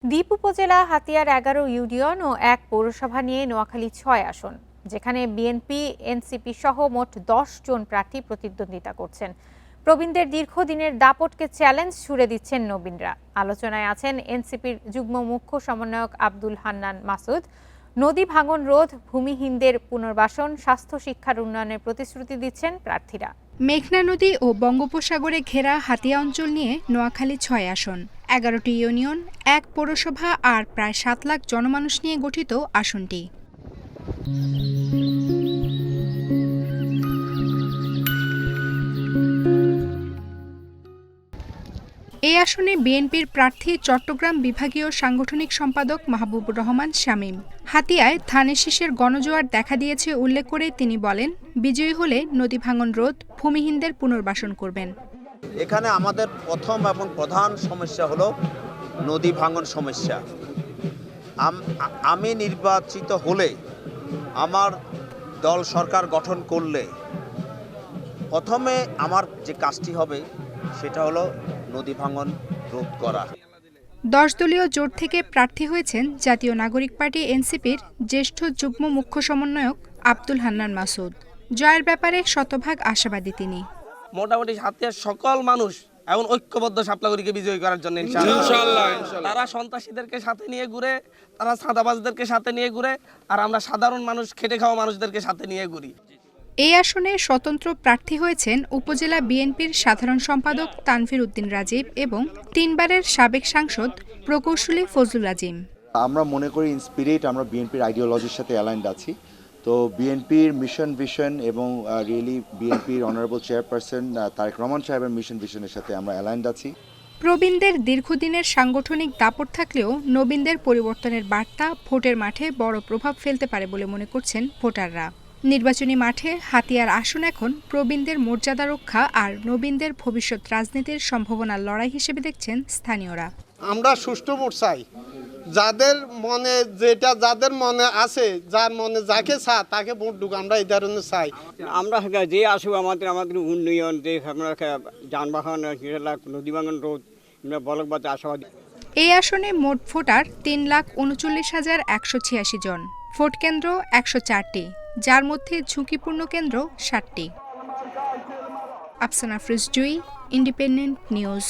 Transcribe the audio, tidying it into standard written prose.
দ্বীপ উপজেলা হাতিয়ার ১১ ইউনিয়ন ও ১ পৌরসভা নিয়ে নোয়াখালী ৬ আসন, যেখানে বিএনপি, এনসিপি সহ মোট ১০ জন প্রার্থী প্রতিদ্বন্দ্বিতা করছেন। প্রবীণদের দীর্ঘদিনের দাপটকে চ্যালেঞ্জ ছুড়ে দিচ্ছেন নবীনরা। আলোচনায় আছেন এনসিপির যুগ্ম মুখ্য সমন্বয়ক আব্দুল হান্নান মাসুদ। নদী ভাঙন রোধ, ভূমিহীনদের পুনর্বাসন, স্বাস্থ্য শিক্ষার উন্নয়নের প্রতিশ্রুতি দিচ্ছেন প্রার্থীরা। মেঘনা নদী ও বঙ্গোপসাগরে ঘেরা হাতিয়া অঞ্চল নিয়ে নোয়াখালী ৬ আসন, ১১টি ইউনিয়ন, ১ পৌরসভা আর প্রায় ৭ লাখ জনমানুষ নিয়ে গঠিত আসনটি। এই আসনে বিএনপির প্রার্থী চট্টগ্রাম বিভাগীয় সাংগঠনিক সম্পাদক মাহবুবুর রহমান শামীম। হাতিয়ায় ধানের শীষের গণজোয়ার দেখা দিয়েছে উল্লেখ করে তিনি বলেন, বিজয়ী হলে নদী ভাঙন রোধ, ভূমিহীনদের পুনর্বাসন করবেন। এখানে আমাদের প্রথম এবং প্রধান সমস্যা হলো নদী ভাঙন সমস্যা। আমি নির্বাচিত হলে, আমার দল সরকার গঠন করলে প্রথমে আমার যে কাজটি হবে সেটা হলো নদী ভাঙন রোধ করা। ১০ দলীয় জোট থেকে প্রার্থী হয়েছেন জাতীয় নাগরিক পার্টি এনসিপির জ্যেষ্ঠ যুগ্ম মুখ্য সমন্বয়ক আব্দুল হান্নান মাসুদ। জয়ের ব্যাপারে শতভাগ আশাবাদী তিনি। মোটামুটি হাতিয়ার সকল মানুষ এখন ঐক্যবদ্ধ শাপলাগুড়িকে বিজয়ী করার জন্য ইনশাআল্লাহ। তারা সন্ত্রাসীদেরকে সাথে নিয়ে ঘুরে, তারা চাঁদাবাজদেরকে সাথে নিয়ে ঘুরে, আর আমরা সাধারণ মানুষ, খেটে খাওয়া মানুষদেরকে সাথে নিয়ে ঘুরি। এই আসনে স্বতন্ত্র প্রার্থী হয়েছেন উপজেলা বিএনপির সাধারণ সম্পাদক তানভীর উদ্দিন রাজীব এবং ৩ বারের সাবেক সাংসদ প্রকৌশলী ফজলুল আজিম। আমরা মনে করি ইন স্পিরিট আমরা বিএনপির আইডিওলজির সাথে অ্যালাইন্ড আছি। তো বিএনপির মিশন ভিশন এবং রিয়েলি বিএনপির অনারেবল চেয়ারপারসন তারেক রহমান সাহেবের মিশন ভিশনের সাথে আমরা অ্যালাইন্ড আছি। প্রবীণদের দীর্ঘদিনের সাংগঠনিক দাপট থাকলেও নবীনদের পরিবর্তনের বার্তা ভোটের মাঠে বড় প্রভাব ফেলতে পারে বলে মনে করছেন ভোটাররা। নির্বাচনী মাঠে হাতিয়ার আসন এখন প্রবীণদের মর্যাদা রক্ষা আর নবীনদের ভবিষ্যৎ রাজনীতির সম্ভাবনার লড়াই হিসেবে দেখছেন স্থানীয়রা। আমরা সুষ্ঠু ভোট চাই, যাদের মনে আছে, যার মনে যাকে চায় তাকে ভোট ঢুক, আমরা এই ধরনের চাই। আমরা যে আসুক আমাদের উন্নয়ন, যে আমরা যানবাহন, নদী ভাঙন রোধ, বলকবাদ আশাবাদী। এই আসনে মোট ভোটার ৩,39,186 জন, ভোট কেন্দ্র ১০৪টি, যার মধ্যে ঝুঁকিপূর্ণ কেন্দ্র ৭টি। আফসানা ফিরোজ জুই, ইন্ডিপেন্ডেন্ট নিউজ।